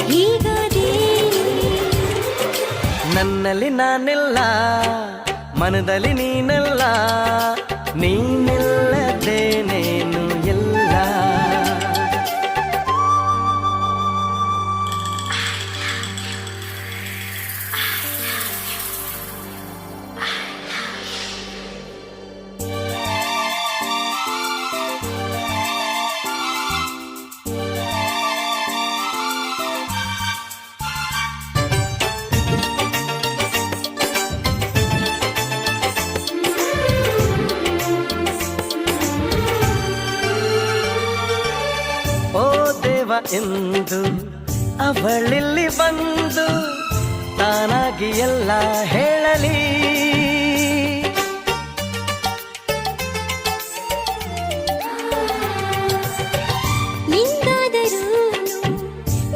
ಹೀಗಾದೆ ನನ್ನಲ್ಲಿ ನಾನೆಲ್ಲ ಮನದಲ್ಲಿ ನೀನೆಲ್ಲ ನೀನಿಲ್ಲದೇನೇನು ಎಲ್ಲ ಓ ದೇವ ಎಂದು ಅವಳಿಲ್ಲಿ ಬಂದು ತಾನಾಗಿ ಎಲ್ಲ ಹೇಳಲಿ